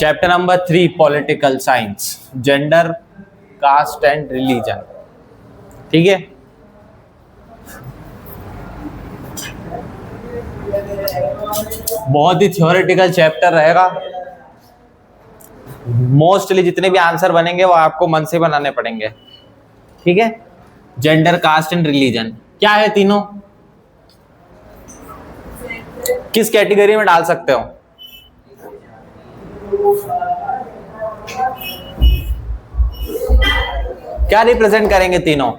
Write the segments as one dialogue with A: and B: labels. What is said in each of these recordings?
A: Chapter number 3 political science, gender, caste and religion. ठीक है, बहुत ही थ्योरेटिकल चैप्टर रहेगा। मोस्टली जितने भी आंसर बनेंगे वो आपको मन से बनाने पड़ेंगे। ठीक है, जेंडर, कास्ट एंड रिलीजन क्या है, तीनों किस कैटेगरी में डाल सकते हो? क्या रिप्रेजेंट करेंगे तीनों?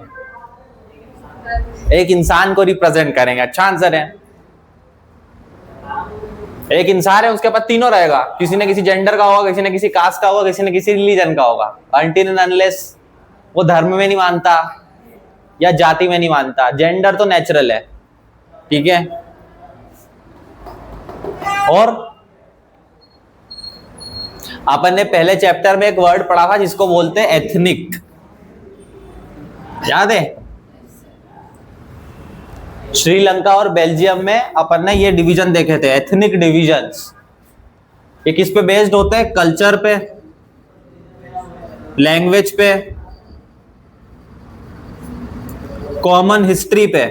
A: एक इंसान को रिप्रेजेंट करेंगे। अच्छा आंसर है। एक इंसान है, उसके पास तीनों रहेगा, किसी न किसी जेंडर का होगा, किसी न किसी कास्ट का होगा, किसी न किसी रिलीजन का होगा, अनटिल एंड अनलेस वो धर्म में नहीं मानता या जाति में नहीं मानता। जेंडर तो नेचुरल है। ठीक है, और अपन ने पहले चैप्टर में एक वर्ड पढ़ा था जिसको बोलते हैं एथनिक, याद है? श्रीलंका और बेल्जियम में अपन ने ये डिवीजन देखे थे, एथनिक डिविजन्स। ये किस पे बेस्ड होते हैं? कल्चर पे, लैंग्वेज पे, कॉमन हिस्ट्री पे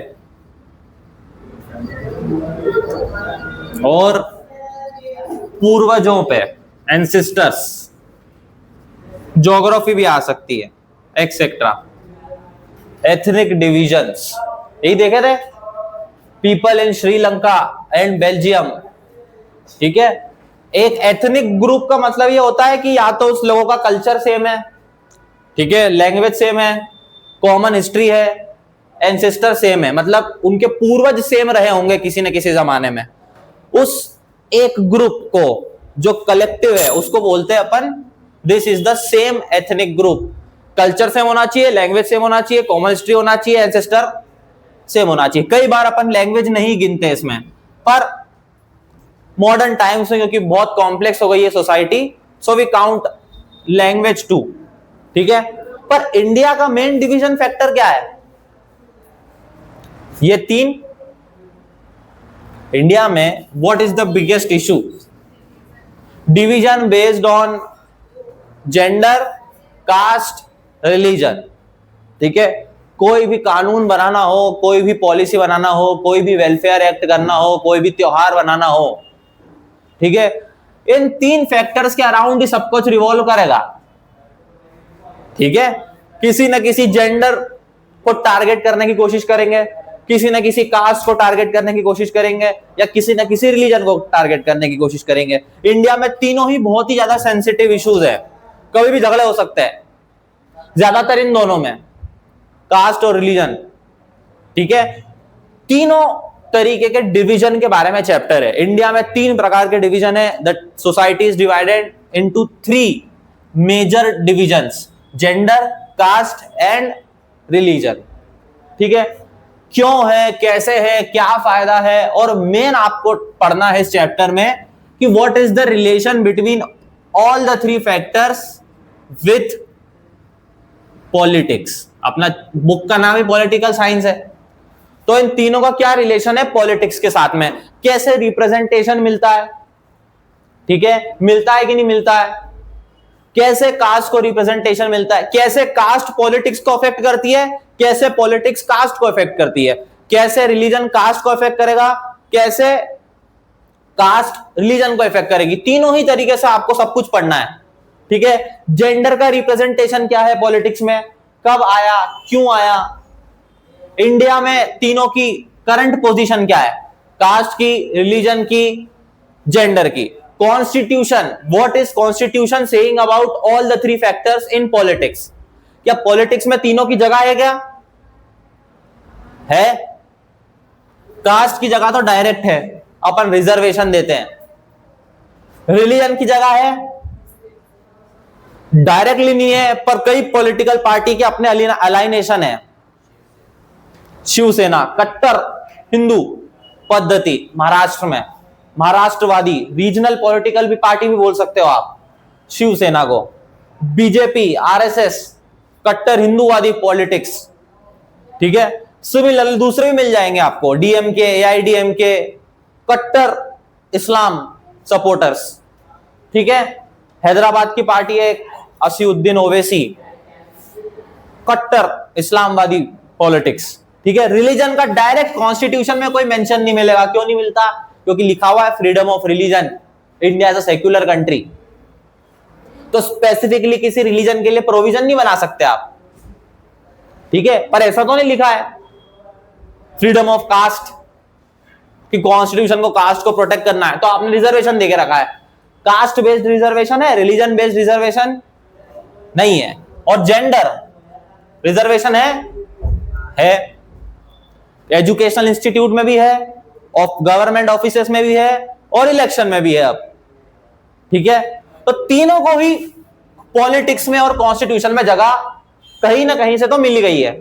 A: और पूर्वजों पे, एंसेस्टर्स। ज्योग्राफी भी आ सकती है, एक्सेट्रा। एथनिक डिविजन्स यही देखे थे, people in Sri Lanka and Belgium. ठीक है, एक एथनिक ग्रुप का मतलब ये होता है कि या तो उस लोगों का कल्चर सेम है, ठीक है, लैंग्वेज सेम है, कॉमन हिस्ट्री है, एंसेस्टर सेम है, मतलब उनके पूर्वज सेम रहे होंगे किसी न किसी जमाने में। उस एक ग्रुप को जो कलेक्टिव है उसको बोलते हैं अपन this is the same ethnic group. Culture same होना चाहिए, लैंग्वेज सेम होना चाहिए, कॉमन हिस्ट्री होना चाहिए, एंसेस्टर सेम होना चाहिए। कई बार अपन लैंग्वेज नहीं गिनते इसमें, पर मॉडर्न टाइम्स में क्योंकि बहुत कॉम्प्लेक्स हो गई है society, so we count language too. ठीक है, पर इंडिया का मेन डिवीजन फैक्टर क्या है? ये तीन। इंडिया में what is the biggest issue? Division based on gender, caste, religion. ठीक है, कोई भी कानून बनाना हो, कोई भी पॉलिसी बनाना हो, कोई भी वेलफेयर एक्ट करना हो, कोई भी त्योहार बनाना हो, ठीक है, इन तीन फैक्टर्स के अराउंड ही सब कुछ रिवॉल्व करेगा। ठीक है, किसी न किसी जेंडर को टारगेट करने की कोशिश करेंगे, किसी न किसी कास्ट को टारगेट करने की कोशिश करेंगे, या किसी न किसी रिलीजन को टारगेट करने की कोशिश करेंगे। इंडिया में तीनों ही बहुत ही ज्यादा सेंसिटिव इश्यूज है, कभी भी झगड़े हो सकते हैं, ज्यादातर इन दोनों में, कास्ट और रिलीजन। ठीक है, तीनों तरीके के डिवीजन के बारे में चैप्टर है। इंडिया में तीन प्रकार के डिवीजन है। The society is divided into 3 major divisions, gender, caste and religion. ठीक है, क्यों है, कैसे है, क्या फायदा है, और मेन आपको पढ़ना है इस चैप्टर में कि what is the relation between all the 3 factors with politics. अपना बुक का नाम ही पॉलिटिकल साइंस है, तो इन तीनों का क्या रिलेशन है पॉलिटिक्स के साथ में, कैसे रिप्रेजेंटेशन मिलता है, ठीक है, मिलता है कि नहीं मिलता है, कैसे कास्ट को रिप्रेजेंटेशन मिलता है, कैसे कास्ट पॉलिटिक्स को अफेक्ट करती है, कैसे पॉलिटिक्स कास्ट को अफेक्ट करती है, कैसे रिलीजन कास्ट को अफेक्ट करेगा, कैसे कास्ट रिलीजन को अफेक्ट करेगी। तीनों ही तरीके से आपको सब कुछ पढ़ना है। ठीक है, जेंडर का रिप्रेजेंटेशन क्या है पॉलिटिक्स में, कब आया, क्यों आया, इंडिया में तीनों की करंट पोजीशन क्या है, कास्ट की, रिलीजन की, जेंडर की। Constitution, what is constitution saying about all the 3 factors in politics. क्या पॉलिटिक्स में तीनों की जगह है? क्या है? कास्ट की जगह तो डायरेक्ट है, अपन रिजर्वेशन देते हैं। रिलीजन की जगह है? डायरेक्टली नहीं है, पर कई पॉलिटिकल पार्टी के अपने अलाइनेशन है। शिवसेना कट्टर हिंदू पद्धति महाराष्ट्र में, महाराष्ट्रवादी रीजनल पॉलिटिकल भी पार्टी भी बोल सकते हो आप शिवसेना को। बीजेपी, आरएसएस कट्टर हिंदूवादी पॉलिटिक्स। ठीक है, सिमिलर दूसरे भी मिल जाएंगे आपको, डीएमके, एआईडीएमके, कट्टर इस्लाम सपोर्टर्स। ठीक है, हैदराबाद की पार्टी है असीउद्दीन ओवैसी, कट्टर इस्लामवादी पॉलिटिक्स, ठीक है। रिलीजन का डायरेक्ट कॉन्स्टिट्यूशन में कोई मेंशन नहीं मिलेगा। क्यों नहीं मिलता? क्योंकि लिखा हुआ है freedom of religion, India as a secular country. तो स्पेसिफिकली किसी रिलीजन के लिए प्रोविजन नहीं बना सकते आप, ठीक है। पर ऐसा तो नहीं लिखा है फ्रीडम ऑफ कास्ट कि कॉन्स्टिट्यूशन को कास्ट को प्रोटेक्ट करना है, तो आपने रिजर्वेशन देके रखा है। कास्ट बेस्ड रिजर्वेशन है, रिलीजन बेस्ड रिजर्वेशन नहीं है। और जेंडर रिजर्वेशन है एजुकेशनल इंस्टीट्यूट में भी है, ऑफ गवर्नमेंट ऑफिसेस में भी है और इलेक्शन में भी है अब, ठीक है। तो तीनों को ही पॉलिटिक्स में और कॉन्स्टिट्यूशन में जगह कहीं ना कहीं से तो मिली गई है,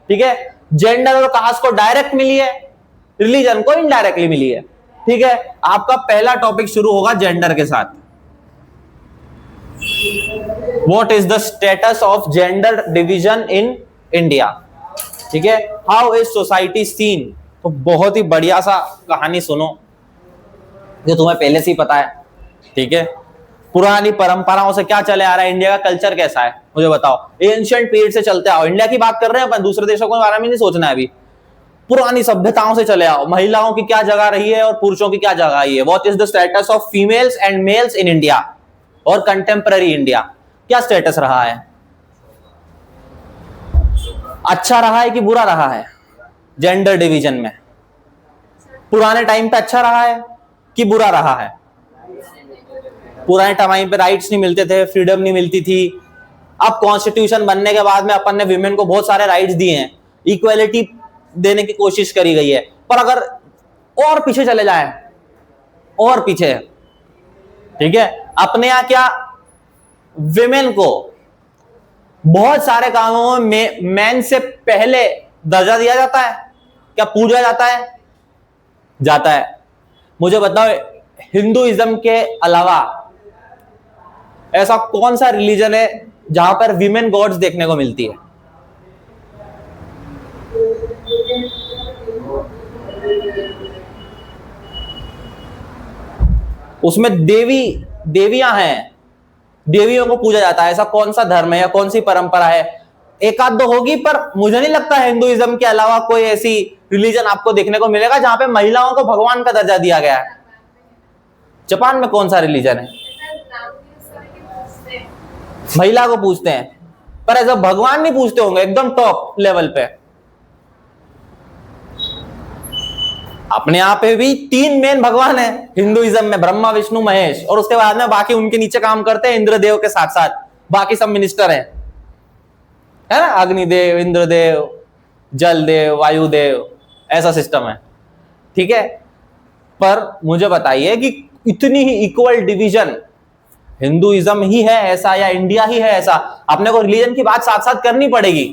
A: ठीक है। जेंडर और कास्ट को डायरेक्ट मिली है, रिलीजन को इनडायरेक्टली मिली है, ठीक है। आपका पहला टॉपिक शुरू होगा जेंडर के साथ। What is the status of gender division in India, ठीक है। How is society seen. तो बहुत ही बढ़िया सा कहानी सुनो जो तुम्हें पहले से ही पता है, ठीक है। पुरानी परंपराओं से क्या चले आ रहा है, इंडिया का कल्चर कैसा है मुझे बताओ। एंशिएंट पीरियड से चलते आओ, इंडिया की बात कर रहे हैं अपन, दूसरे देशों के बारे में नहीं सोचना है अभी। पुरानी सभ्यताओं से चले आओ, महिलाओं की क्या जगह रही है और पुरुषों की क्या जगह रही है। What is the status of females and males in India और कंटेम्पररी इंडिया, क्या स्टेटस रहा है? अच्छा रहा है कि बुरा रहा है जेंडर डिवीजन में? पुराने टाइम पे अच्छा रहा है कि बुरा रहा है? पुराने टाइम पे राइट्स नहीं मिलते थे, फ्रीडम नहीं मिलती थी। अब कॉन्स्टिट्यूशन बनने के बाद में अपन ने विमेन को बहुत सारे राइट्स दिए हैं, इक्वालिटी देने की कोशिश करी गई है। पर अगर और पीछे चले जाएं, और पीछे, ठीक है, अपने यहां क्या विमेन को बहुत सारे कामों में मैन से पहले दर्जा दिया जाता है? क्या पूजा जाता है? जाता है। मुझे बताओ हिंदुइज्म के अलावा ऐसा कौन सा रिलीजन है जहां पर विमेन गॉड्स देखने को मिलती है? उसमें देवियां हैं, देवियों को पूजा जाता है। ऐसा कौन सा धर्म है या कौन सी परंपरा है? एक आध दो होगी, पर मुझे नहीं लगता है हिंदुइज्म के अलावा कोई ऐसी रिलीजन आपको देखने को मिलेगा जहां पे महिलाओं को भगवान का दर्जा दिया गया है। जापान में कौन सा रिलीजन है? महिला को पूछते हैं, पर ऐसा भगवान नहीं पूछते होंगे एकदम टॉप लेवल पे। अपने यहाँ पे भी 3 मेन भगवान है हिंदुइज्म में, ब्रह्मा विष्णु महेश, और उसके बाद में बाकी उनके नीचे काम करते हैं इंद्रदेव के साथ साथ बाकी सब मिनिस्टर हैं, है ना। अग्निदेव, इंद्रदेव, जलदेव, वायुदेव, ऐसा सिस्टम है, ठीक है। पर मुझे बताइए कि इतनी ही इक्वल डिवीजन हिंदुइज्म ही है ऐसा या इंडिया ही है ऐसा? अपने को रिलीजन की बात साथ साथ करनी पड़ेगी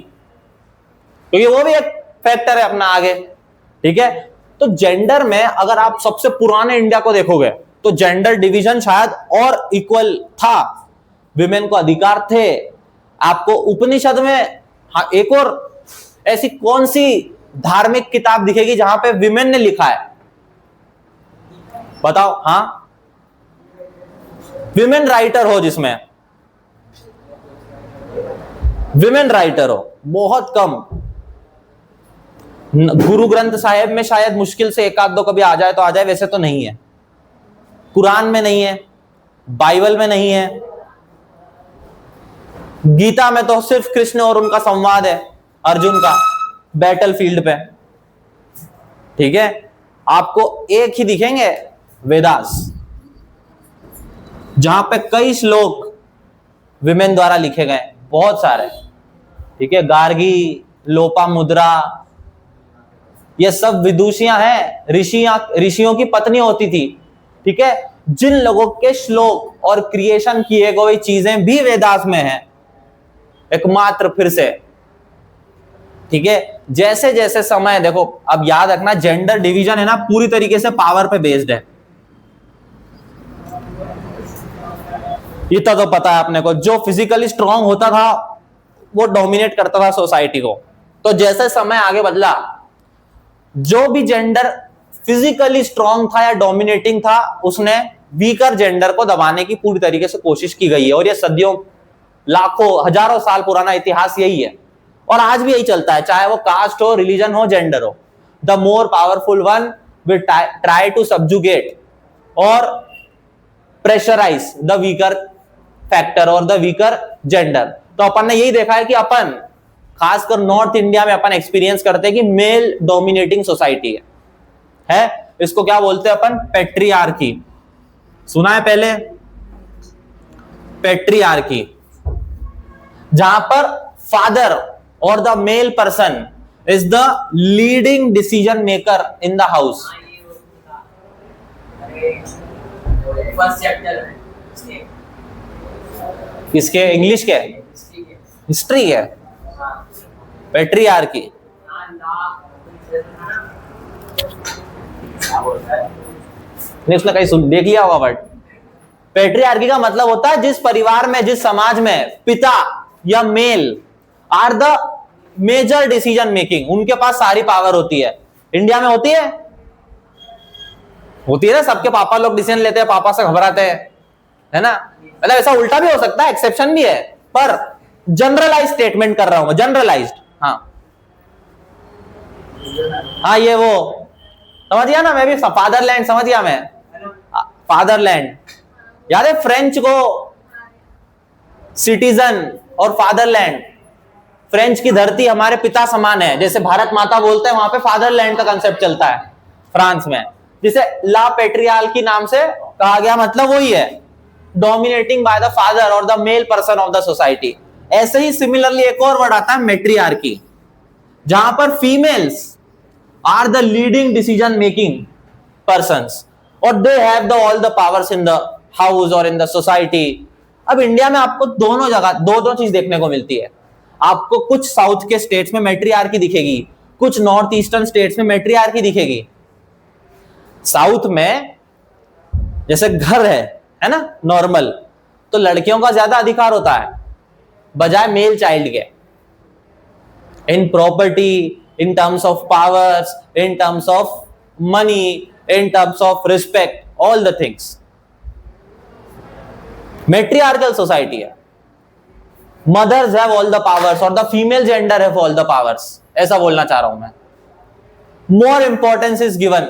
A: क्योंकि वो भी एक फैक्टर है अपना आगे, ठीक है। तो जेंडर में अगर आप सबसे पुराने इंडिया को देखोगे तो जेंडर डिवीजन शायद और इक्वल था, विमेन को अधिकार थे। आपको उपनिषद में हाँ, एक और ऐसी कौन सी धार्मिक किताब दिखेगी जहां पे विमेन ने लिखा है? बताओ। हाँ, विमेन राइटर हो, जिसमें विमेन राइटर हो, बहुत कम। गुरु ग्रंथ साहिब में शायद मुश्किल से एक आध दो कभी आ जाए तो आ जाए, वैसे तो नहीं है। कुरान में नहीं है, बाइबल में नहीं है, गीता में तो सिर्फ कृष्ण और उनका संवाद है, अर्जुन का बैटल फील्ड पे, ठीक है। आपको एक ही दिखेंगे वेदास, जहां पे कई श्लोक विमेन द्वारा लिखे गए, बहुत सारे, ठीक है। गार्गी, लोपामुद्रा, ये सब विदुषियां हैं, ऋषियों की पत्नी होती थी, ठीक है। जिन लोगों के श्लोक और क्रिएशन किए गए चीजें भी वेदास में हैं, एकमात्र फिर से, ठीक है। जैसे जैसे समय देखो, अब याद रखना जेंडर डिवीजन है ना पूरी तरीके से पावर पे बेस्ड है, इतना तो पता है अपने को। जो फिजिकली स्ट्रांग होता था वो डोमिनेट करता था सोसाइटी को। तो जैसे समय आगे बदला, जो भी जेंडर फिजिकली स्ट्रांग था या डोमिनेटिंग था उसने वीकर जेंडर को दबाने की पूरी तरीके से कोशिश की गई है, और ये सदियों, लाखों, हजारों साल पुराना इतिहास यही है, और आज भी यही चलता है, चाहे वो कास्ट हो, रिलीजन हो, जेंडर हो। The more powerful one will try to subjugate और प्रेशराइज द वीकर फैक्टर और द वीकर जेंडर। तो अपन ने यही देखा है कि अपन खासकर नॉर्थ इंडिया में अपन एक्सपीरियंस करते हैं कि मेल डोमिनेटिंग सोसाइटी है। इसको क्या बोलते हैं अपन? पेट्रियार्की। सुना है पहले? पेट्रियार्की, जहां पर फादर और the male person is the leading decision maker in the house. किसके? इंग्लिश के? हिस्ट्री है। पेट्रियार्की नहीं, उसने कहीं सुन देख लिया होगा वर्ड। पेट्रियार्की का मतलब होता है जिस परिवार में, जिस समाज में पिता या male are the major decision making, उनके पास सारी पावर होती है। इंडिया में होती है? होती है ना, सबके पापा लोग डिसीजन लेते हैं, पापा से घबराते हैं, है ना। मतलब ऐसा उल्टा भी हो सकता है, एक्सेप्शन भी है, पर जनरलाइज स्टेटमेंट कर रहा हूं, जनरलाइज्ड। हाँ ये वो समझ गया ना, मैं भी फादरलैंड समझ गया मैं। फादरलैंड याद है, फ्रेंच को सिटीजन और फादरलैंड, फ्रेंच की धरती हमारे पिता समान है, जैसे भारत माता बोलते हैं, वहां पे फादरलैंड का कंसेप्ट चलता है फ्रांस में, जिसे ला पेट्रियार्की नाम से कहा गया। मतलब वही है, डोमिनेटिंग बाय द फादर और the male person of the society. ऐसे ही सिमिलरली एक और वर्ड आता है मेट्रियार्की, जहां पर females are the leading decision making persons और they have the all the powers in the house और इन द सोसाइटी। अब इंडिया में आपको दोनों जगह दो चीज देखने को मिलती है। आपको कुछ साउथ के स्टेट्स में मैट्रियार्की दिखेगी, कुछ नॉर्थ ईस्टर्न स्टेट्स में मैट्रियार्की दिखेगी। साउथ में जैसे घर है ना, नॉर्मल, तो लड़कियों का ज्यादा अधिकार होता है बजाय मेल चाइल्ड के, in property, in terms of powers, in terms of money, in terms of respect, all the things. Matriarchal society है, mothers have all the powers और the female gender have all the powers, ऐसा बोलना चाह रहा हूं मैं। More importance is given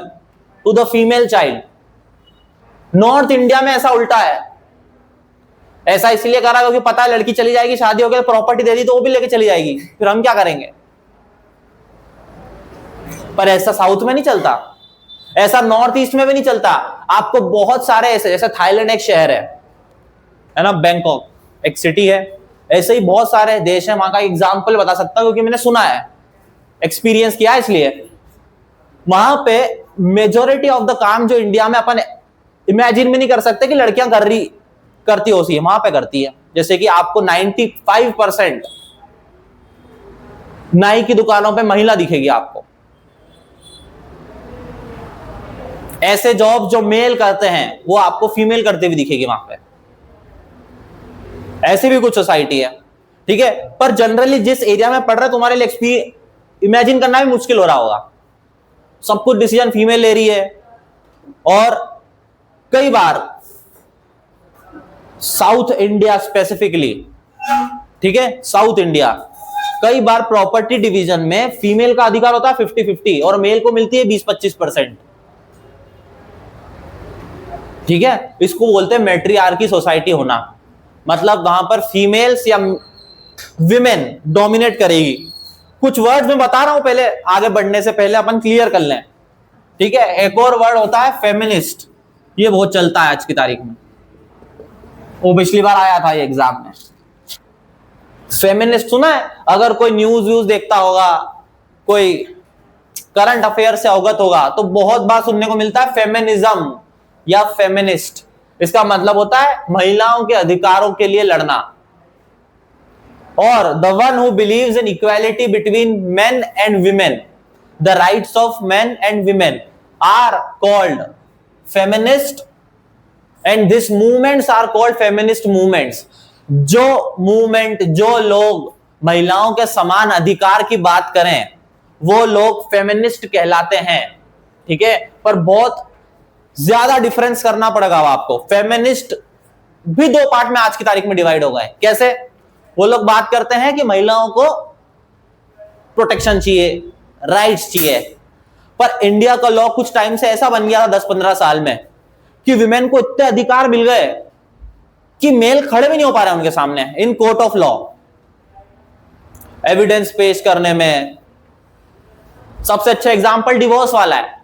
A: to the female child. North India में ऐसा उल्टा है। ऐसा इसलिए करा क्योंकि पता है लड़की चली जाएगी, शादी हो गई, प्रॉपर्टी दे दी तो वो भी लेके चली जाएगी, फिर हम क्या करेंगे। पर ऐसा साउथ में नहीं चलता, ऐसा नॉर्थ ईस्ट में भी नहीं चलता। आपको बहुत सारे ऐसे, जैसे थाईलैंड एक शहर है ना, बैंकॉक एक सिटी है, ऐसे ही बहुत सारे देश हैं। वहां का एग्जांपल बता सकता हूं क्योंकि मैंने सुना है, एक्सपीरियंस किया है, इसलिए वहां पे मेजोरिटी ऑफ द काम जो इंडिया में अपन इमेजिन भी नहीं कर सकते कि लड़कियां करती होती है, वहां पे करती है। जैसे कि आपको 95% नाई की दुकानों पे महिला दिखेगी आपको। ऐसे जॉब जो मेल करते हैं वो आपको फीमेल करते हुए दिखेगी वहां पे। ऐसी भी कुछ सोसाइटी है, ठीक है। पर जनरली जिस एरिया में पढ़ रहे तुम्हारे लिए इमेजिन करना भी मुश्किल हो रहा होगा। सब कुछ डिसीजन फीमेल ले रही है, और कई बार साउथ इंडिया स्पेसिफिकली, ठीक है, साउथ इंडिया कई बार प्रॉपर्टी डिवीजन में फीमेल का अधिकार होता है 50-50 और मेल को मिलती है 20-25%, ठीक है। इसको बोलते हैं मैट्रियार्की सोसाइटी होना। मतलब वहां पर फीमेल्स या विमेन डोमिनेट करेगी। कुछ वर्ड्स मैं बता रहा हूं, पहले आगे बढ़ने से पहले अपन क्लियर कर लें, ठीक है। एक और वर्ड होता है फेमिनिस्ट, ये बहुत चलता है आज की तारीख में, वो पिछली बार आया था ये एग्जाम में। फेमिनिस्ट सुना है? अगर कोई न्यूज देखता होगा, कोई करंट अफेयर से अवगत होगा, तो बहुत बार सुनने को मिलता है फेमिनिज्म या फेमिनिस्ट। इसका मतलब होता है महिलाओं के अधिकारों के लिए लड़ना, और the one who believes in equality between men and women, the rights of men and women are called feminist, and this movements are called feminist movements. जो मूवमेंट, जो लोग महिलाओं के समान अधिकार की बात करें वो लोग फेमिनिस्ट कहलाते हैं, ठीक है। पर बहुत ज्यादा डिफरेंस करना पड़ेगा आपको। फेमिनिस्ट भी दो पार्ट में आज की तारीख में डिवाइड हो गए। कैसे? वो लोग बात करते हैं कि महिलाओं को प्रोटेक्शन चाहिए, राइट्स चाहिए, पर इंडिया का लॉ कुछ टाइम से ऐसा बन गया था 10-15 साल में कि विमेन को इतने अधिकार मिल गए कि मेल खड़े भी नहीं हो पा रहे उनके सामने in court of law, evidence पेश करने में। सबसे अच्छा एग्जांपल डिवोर्स वाला है।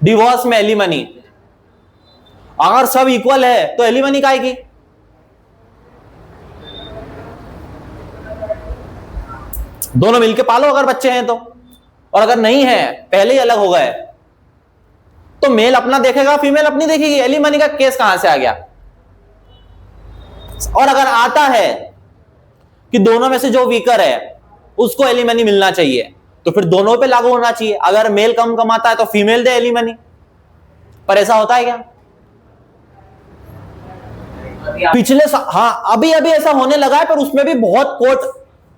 A: डिवोर्स में एलिमनी, अगर सब इक्वल है तो एलिमनी काहे की? दोनों मिलके पालो अगर बच्चे हैं तो, और अगर नहीं है, पहले ही अलग हो गए, तो मेल अपना देखेगा, फीमेल अपनी देखेगी। एलिमनी का केस कहां से आ गया? और अगर आता है कि दोनों में से जो वीकर है उसको एलिमनी मिलना चाहिए, तो फिर दोनों पे लागू होना चाहिए। अगर मेल कम कमाता है तो फीमेल दे एलिमनी। पर ऐसा होता है क्या? हाँ, अभी अभी ऐसा होने लगा है, पर उसमें भी बहुत कोर्ट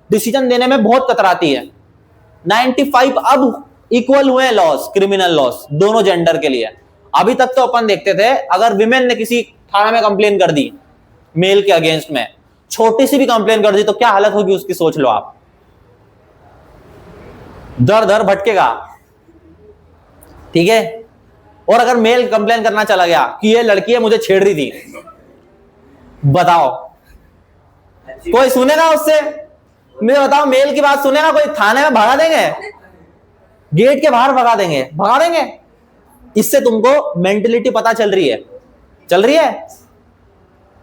A: डिसीजन देने में बहुत कतराती है। 95 अब इक्वल हुए लॉस, क्रिमिनल लॉस दोनों जेंडर के लिए। अभी तक तो अपन देखते थे अगर विमेन ने किसी थाना में कंप्लेन कर दी मेल के अगेंस्ट में, छोटी सी भी कंप्लेन कर दी, तो क्या हालत होगी उसकी सोच लो आप। दर दर भटकेगा, ठीक है। और अगर मेल कंप्लेन करना चला गया कि ये लड़की है मुझे छेड़ रही थी, बताओ कोई सुनेगा उससे? मैं बताओ, मेल की बात सुनेगा कोई? थाने में भगा देंगे, गेट के बाहर भगा देंगे, भगा देंगे। इससे तुमको मेंटलिटी पता चल रही है, चल रही है।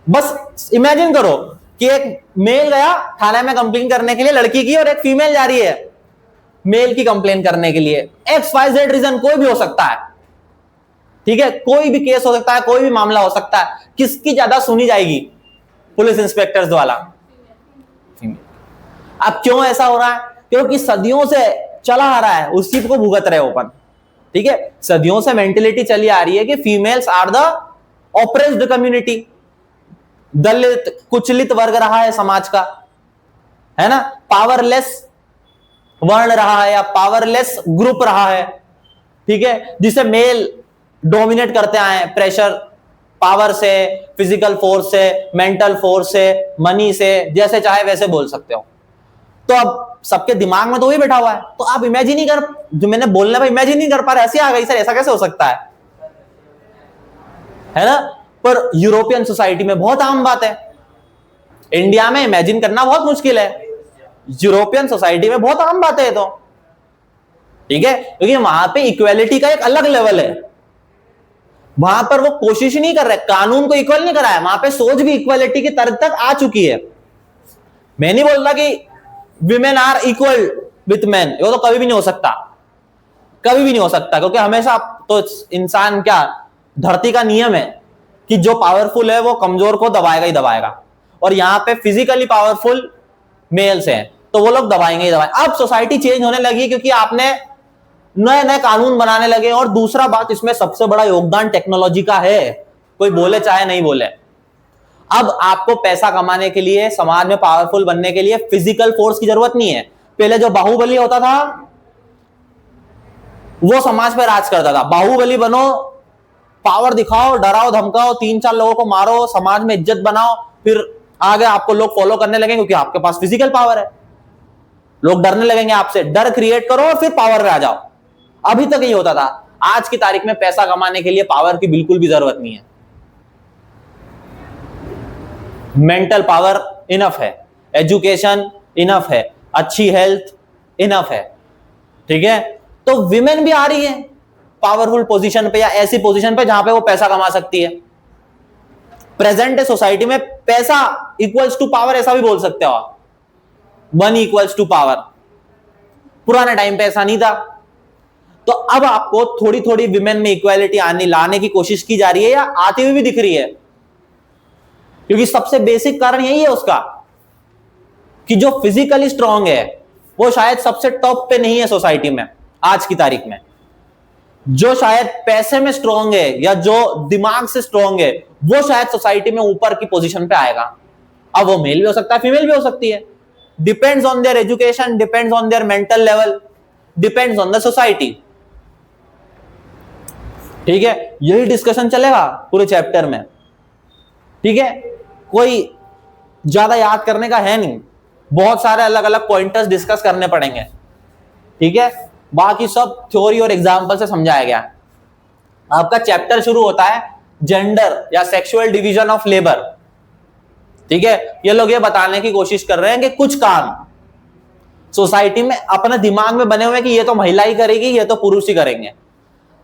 A: बस इमेजिन करो कि एक मेल गया थाने में कंप्लेन करने के लिए लड़की की, और एक फीमेल जा रही है मेल की कंप्लेन करने के लिए। XYZ रीजन कोई भी हो सकता है, ठीक है, कोई भी केस हो सकता है, कोई भी मामला हो सकता है। किसकी ज्यादा सुनी जाएगी? पुलिस इंस्पेक्टर्स वाला, फीमेल। अब क्यों ऐसा हो रहा है? क्योंकि सदियों से चला आ रहा है, उसी को भुगत रहे ओपन, ठीक है। सदियों से मेंटेलिटी चली आ रही है कि females are the oppressed community, Dalit कुचलित वर्ग रहा है समाज का, है ना, पावरलेस वर्ण रहा है या पावरलेस ग्रुप रहा है, ठीक है, जिसे मेल डोमिनेट करते आए हैं, प्रेशर, पावर से, फिजिकल फोर्स से, मेंटल फोर्स से, मनी से, जैसे चाहे वैसे बोल सकते हो। तो अब सबके दिमाग में तो वही बैठा हुआ है। तो आप इमेजिन ही कर, जो मैंने बोलने में इमेजिन नहीं कर पा रहे, ऐसे आ गई सर, ऐसा कैसे हो सकता है ना। पर यूरोपियन सोसाइटी में बहुत आम बात है, इंडिया में इमेजिन करना बहुत मुश्किल है, यूरोपियन सोसाइटी में बहुत आम बात है तो, ठीक है। क्योंकि वहां पे इक्वेलिटी का एक अलग लेवल है, वहां पर वो कोशिश नहीं कर रहे, कानून को इक्वल नहीं कराया, वहां पे सोच भी इक्वालिटी की तरफ तक आ चुकी है। मैं नहीं बोल रहा कि women are equal with man, वो तो कभी भी नहीं हो सकता, कभी भी नहीं हो सकता, क्योंकि हमेशा तो इंसान क्या, धरती का नियम है कि जो पावरफुल है वो कमजोर को दबाएगा ही दबाएगा। और यहां पे फिजिकली पावरफुल मेल्स हैं तो वो लोग दबाएंगे ही दबाएंगे। अब सोसाइटी चेंज होने लगी क्योंकि आपने नए नए कानून बनाने लगे। और दूसरा बात, इसमें सबसे बड़ा योगदान टेक्नोलॉजी का है, कोई बोले चाहे नहीं बोले। अब आपको पैसा कमाने के लिए, समाज में पावरफुल बनने के लिए फिजिकल फोर्स की जरूरत नहीं है। पहले जो बाहुबली होता था वो समाज पर राज करता था। बाहुबली बनो, पावर दिखाओ, डराओ धमकाओ, 3-4 लोगों को मारो, समाज में इज्जत बनाओ, फिर आगे आपको लोग फॉलो करने लगेंगे क्योंकि आपके पास फिजिकल पावर है। लोग डरने लगेंगे आपसे, डर क्रिएट करो और फिर पावर पे आ जाओ। अभी तक ये होता था। आज की तारीख में पैसा कमाने के लिए पावर की बिल्कुल भी जरूरत नहीं है, मेंटल पावर इनफ है, एजुकेशन इनफ है, अच्छी हेल्थ इनफ है, ठीक है। तो विमेन भी आ रही है पावरफुल पोजीशन पे या ऐसी पोजीशन पे जहां पे वो पैसा कमा सकती है। प्रेजेंट है सोसाइटी में पैसा इक्वल्स टू पावर, ऐसा भी बोल सकते हो आप, मनी इक्वल्स टू पावर। पुराने टाइम पे ऐसा नहीं था। तो अब आपको थोड़ी थोड़ी विमेन में इक्वालिटी लाने की कोशिश की जा रही है या आती हुई भी दिख रही है, क्योंकि सबसे बेसिक कारण यही है उसका कि जो फिजिकली स्ट्रांग है वो शायद सबसे टॉप पे नहीं है सोसाइटी में आज की तारीख में। जो शायद पैसे में स्ट्रांग है या जो दिमाग से स्ट्रांग है वो शायद सोसाइटी में ऊपर की पोजीशन पे आएगा। अब वो मेल भी हो सकता है, फीमेल भी हो सकती है, depends on their education, depends on their mental level, depends on the society. ठीक है, यही डिस्कशन चलेगा पूरे चैप्टर में। ठीक है, कोई ज्यादा याद करने का है नहीं, बहुत सारे अलग अलग पॉइंटर्स डिस्कस करने पड़ेंगे। ठीक है, बाकी सब थ्योरी और एग्जाम्पल से समझाया गया। आपका चैप्टर शुरू होता है जेंडर या सेक्सुअल डिवीजन ऑफ लेबर। ठीक है, ये लोग ये बताने की कोशिश कर रहे हैं कि कुछ काम सोसाइटी में अपने दिमाग में बने हुए हैं कि ये तो महिला ही करेगी, ये तो पुरुष ही करेंगे।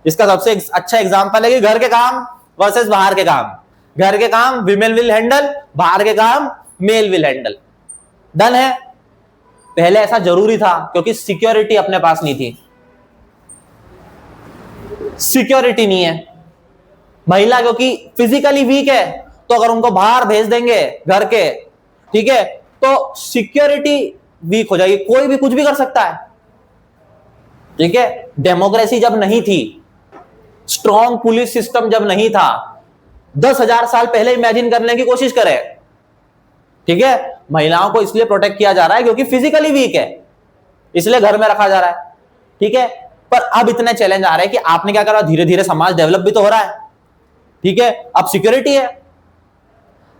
A: इसका सबसे अच्छा एग्जांपल है कि घर के काम वर्सेस बाहर के काम। घर के काम विमेन विल हैंडल, बाहर के काम मेल विल हैंडल। डन है। पहले ऐसा जरूरी था क्योंकि सिक्योरिटी अपने पास नहीं थी। सिक्योरिटी नहीं है, महिला क्योंकि फिजिकली वीक है, तो अगर उनको बाहर भेज देंगे घर के, ठीक है, तो सिक्योरिटी वीक हो जाएगी, कोई भी कुछ भी कर सकता है। ठीक है, डेमोक्रेसी जब नहीं थी, स्ट्रॉन्ग पुलिस सिस्टम जब नहीं था, 10,000 साल पहले इमेजिन करने की कोशिश करें। ठीक है, महिलाओं को इसलिए प्रोटेक्ट किया जा रहा है क्योंकि फिजिकली वीक है, इसलिए घर में रखा जा रहा है। ठीक है, पर अब इतने चैलेंज आ रहे हैं कि आपने क्या करा, धीरे धीरे समाज डेवलप भी तो हो रहा है। ठीक है, अब सिक्योरिटी है।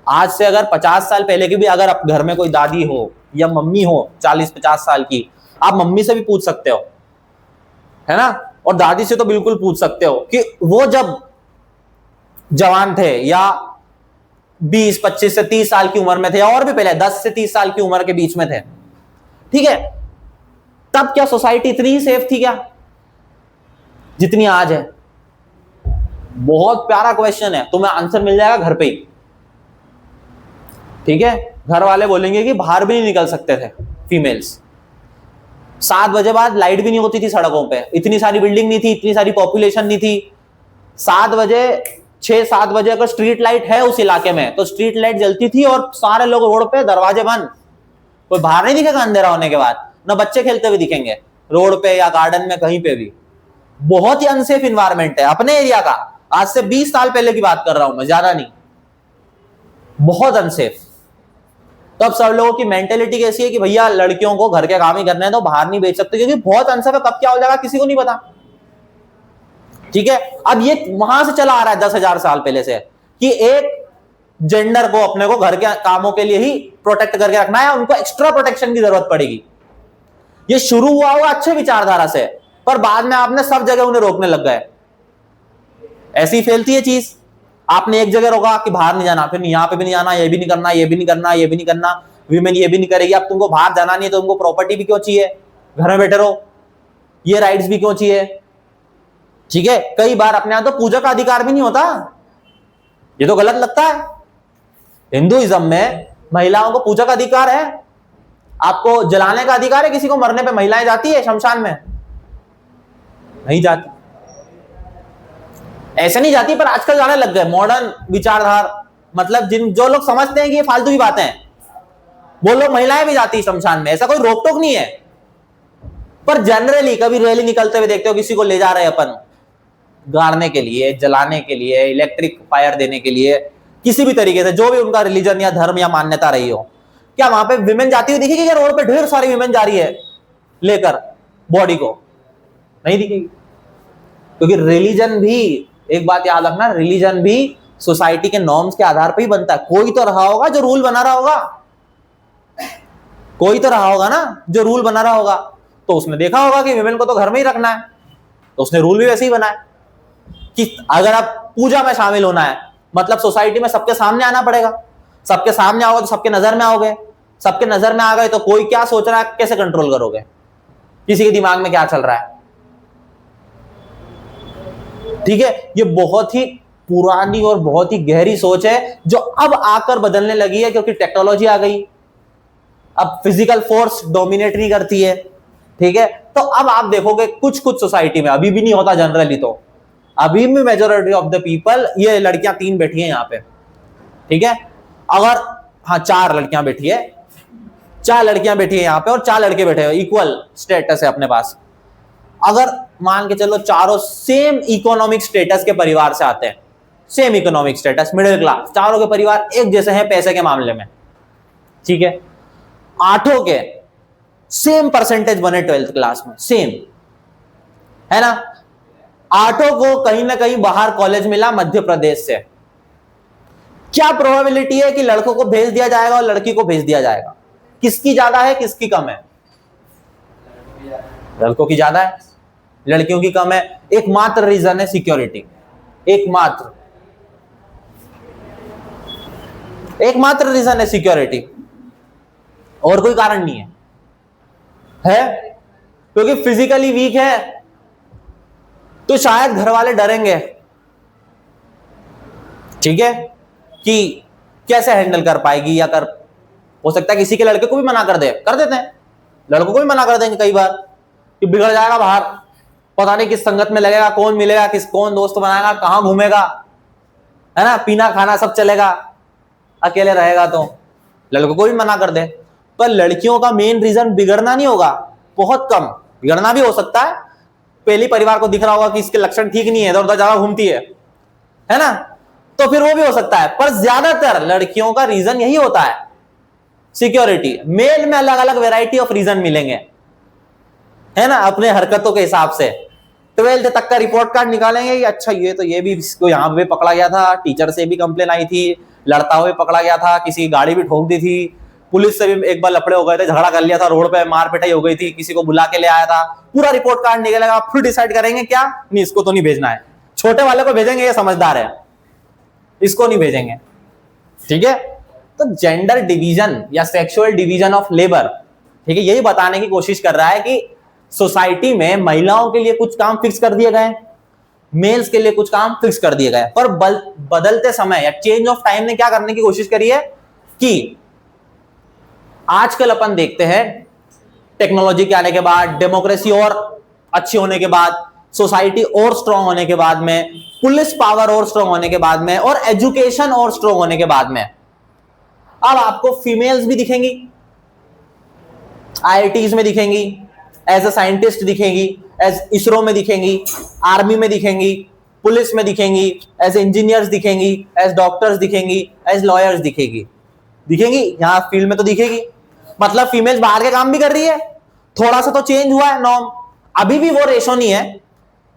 A: आज से अगर 50 साल पहले की भी अगर आप घर में कोई दादी हो या मम्मी हो 40-50 साल की, आप मम्मी से भी पूछ सकते हो, है ना, और दादी से तो बिल्कुल पूछ सकते हो कि वो जब जवान थे या 20-25 से 30 साल की उम्र में थे, या और भी पहले 10 से 30 साल की उम्र के बीच में थे, ठीक है, तब क्या सोसाइटी इतनी ही सेफ थी क्या जितनी आज है? बहुत प्यारा क्वेश्चन है, तुम्हें आंसर मिल जाएगा घर पे ही। ठीक है, घर वाले बोलेंगे कि बाहर भी नहीं निकल सकते थे फीमेल्स, 7 बजे बाद लाइट भी नहीं होती थी सड़कों पे, इतनी सारी बिल्डिंग नहीं थी, इतनी सारी पॉपुलेशन नहीं थी। 7 बजे 6-7 बजे अगर स्ट्रीट लाइट है उस इलाके में तो स्ट्रीट लाइट जलती थी और सारे लोग रोड पे, दरवाजे बंद, कोई बाहर नहीं दिखेगा अंधेरा होने के बाद, ना बच्चे खेलते हुए दिखेंगे रोड पे या गार्डन में कहीं पे भी। बहुत ही अनसेफ इन्वायरमेंट है अपने एरिया का। आज से 20 साल पहले की बात कर रहा हूं मैं, ज्यादा नहीं, बहुत अनसेफ। तो अब सब लोगों की मेंटेलिटी कैसी है कि भैया लड़कियों को घर के काम ही करने हैं तो बाहर नहीं भेज सकते, क्योंकि बहुत अनसेफ है, कब क्या हो जाएगा किसी को नहीं पता। ठीक है, अब ये वहां से चला आ रहा है 10,000 साल पहले से कि एक जेंडर को अपने को घर के कामों के लिए ही प्रोटेक्ट करके रखना है, उनको एक्स्ट्रा प्रोटेक्शन की जरूरत पड़ेगी। ये शुरू हुआ हुआ अच्छे विचारधारा से, पर बाद में आपने सब जगह उन्हें रोकने लग गए। ऐसी फैलती है चीज, आपने एक जगह रोका कि बाहर नहीं जाना, फिर यहां पे भी नहीं जाना, ये भी नहीं करना, ये भी नहीं करना, ये भी नहीं करना, वीमेन ये भी नहीं करेगी। अब तुमको बाहर जाना नहीं है तो तुमको प्रॉपर्टी भी क्यों चाहिए, घर में बैठे रहो, ये राइट्स भी क्यों चाहिए। ठीक है, कई बार अपने यहां तो पूजा का अधिकार भी नहीं होता, ये तो गलत लगता है। हिंदुइज्म में महिलाओं को पूजा का अधिकार है, आपको जलाने का अधिकार है, किसी को मरने पे महिलाएं जाती है शमशान में? नहीं जाती, ऐसे नहीं जाती, पर आजकल जाने लग गए मॉडर्न विचारधार, मतलब जो लोग समझते हैं कि ये फालतू की बातें हैं, वो लोग महिलाएं भी जाती है शमशान में, ऐसा कोई रोक टोक नहीं है। पर जनरली कभी रैली निकलते हुए देखते हो किसी को ले जा रहे हैं अपन गाड़ने के लिए, जलाने के लिए, इलेक्ट्रिक फायर देने के लिए, किसी भी तरीके से, जो भी उनका रिलीजन या धर्म या मान्यता रही हो, क्या वहां पे विमेन जाती हुई दिखेगी? क्या रोड पे ढेर सारी विमेन जा रही है लेकर बॉडी को? नहीं दिखेगी, क्योंकि रिलीजन भी, एक बात याद रखना, रिलीजन भी सोसाइटी के नॉर्म्स के आधार पर ही बनता है। कोई तो रहा होगा जो रूल बना रहा होगा, कोई तो रहा होगा ना जो रूल बना रहा होगा, तो उसने देखा होगा कि विमेन को तो घर में ही रखना है, तो उसने रूल भी वैसे ही बनाया कि अगर आप पूजा में शामिल होना है मतलब सोसाइटी में सबके सामने आना पड़ेगा, सबके सामने आओगे तो सबके नजर में आओगे, सबके नजर में आ गए तो कोई क्या सोच रहा है कैसे कंट्रोल करोगे, किसी के दिमाग में क्या चल रहा है। ठीक है, ये बहुत ही पुरानी और बहुत ही गहरी सोच है जो अब आकर बदलने लगी है, क्योंकि टेक्नोलॉजी आ गई, अब फिजिकल फोर्स डोमिनेट नहीं करती है। ठीक है, तो अब आप देखोगे कुछ कुछ सोसाइटी में, अभी भी नहीं होता जनरली, तो अभी भी मेजॉरिटी ऑफ द पीपल, ये लड़कियां 3 बैठी हैं यहाँ पे, ठीक है, अगर, हाँ 4 लड़कियां बैठी है, 4 लड़कियां बैठी है यहाँ पे और 4 लड़के बैठे हैं, इक्वल स्टेटस है अपने पास। अगर मान के चलो चारों सेम इकोनॉमिक स्टेटस के परिवार से आते हैं, same economic status, middle class, चारों के परिवार एक जैसे हैं पैसे के मामले में, ठीक है, 8 के सेम परसेंटेज बने 12th क्लास में, सेम, है ना, 8 को कहीं ना कहीं बाहर कॉलेज मिला मध्य प्रदेश से। क्या प्रोबेबिलिटी है कि लड़कों को भेज दिया जाएगा और लड़की को भेज दिया जाएगा? किसकी ज्यादा है, किसकी कम है? लड़कों की ज्यादा है, लड़कियों की कम है। एकमात्र रीजन है सिक्योरिटी। एकमात्र रीजन है सिक्योरिटी, और कोई कारण नहीं है क्योंकि फिजिकली वीक है तो शायद घर वाले डरेंगे, ठीक है, कि कैसे हैंडल कर पाएगी, या हो सकता है किसी के लड़के को भी मना कर देते हैं, लड़कों को भी मना कर देंगे कई बार कि बिगड़ जाएगा बाहर, पता नहीं किस संगत में लगेगा, कौन मिलेगा, कौन दोस्त बनाएगा, कहां घूमेगा, है ना, पीना खाना सब चलेगा, अकेले रहेगा तो लड़कों को भी मना कर दे। पर लड़कियों का मेन रीजन बिगड़ना नहीं होगा, बहुत कम, बिगड़ना भी हो सकता है। पहली परिवार को दिख रहा होगा कि इसके लक्षण ठीक नहीं है, इधर उधर ज्यादा घूमती है ना, तो फिर वो भी हो सकता है। पर ज्यादातर लड़कियों का रीजन यही होता है, सिक्योरिटी। मेल में अलग अलग वैरायटी ऑफ रीजन मिलेंगे, है ना, अपने हरकतों के हिसाब से। 12th तक का रिपोर्ट कार्ड निकालेंगे कि अच्छा ये भी इसको यहाँ पे पकड़ा गया था, टीचर से भी कंप्लेन आई थी, लड़ता हुए पकड़ा गया था, किसी की गाड़ी भी ठोक दी थी, पुलिस से भी एक बार लफड़े हो गए थे, झगड़ा कर लिया था, रोड पे मार पिटाई हो गई थी, किसी को बुला के ले आया था। पूरा रिपोर्ट कार्ड निकलेगा, फिर डिसाइड करेंगे क्या, नहीं इसको तो नहीं भेजना है, छोटे वाले को भेजेंगे, ये समझदार है, इसको नहीं भेजेंगे, ठीक है। तो जेंडर डिवीजन या सेक्सुअल डिवीजन ऑफ लेबर, ठीक है, यही बताने की कोशिश कर रहा है कि सोसाइटी में महिलाओं के लिए कुछ काम फिक्स कर दिए गए, मेल्स के लिए कुछ काम फिक्स कर दिए गए। पर बदलते समय या चेंज ऑफ टाइम ने क्या करने की कोशिश करी है कि आजकल अपन देखते हैं टेक्नोलॉजी के आने के बाद, डेमोक्रेसी और अच्छी होने के बाद, सोसाइटी और स्ट्रांग होने के बाद में, पुलिस पावर और स्ट्रांग होने के बाद में, और एजुकेशन और स्ट्रांग होने के बाद में, अब आपको फीमेल्स भी दिखेंगी, आईआईटीज में दिखेंगी, एज अ साइंटिस्ट दिखेंगी, एज इसरो में दिखेंगी, आर्मी में दिखेंगी, पुलिस में दिखेंगी, एज इंजीनियर्स दिखेंगी, एज डॉक्टर्स दिखेंगी, एज लॉयर्स दिखेगी, यहां फील्ड में तो दिखेगी। मतलब फीमेल्स बाहर के काम भी कर रही है, थोड़ा सा तो चेंज हुआ है नॉर्म, अभी भी वो रेशो नहीं है,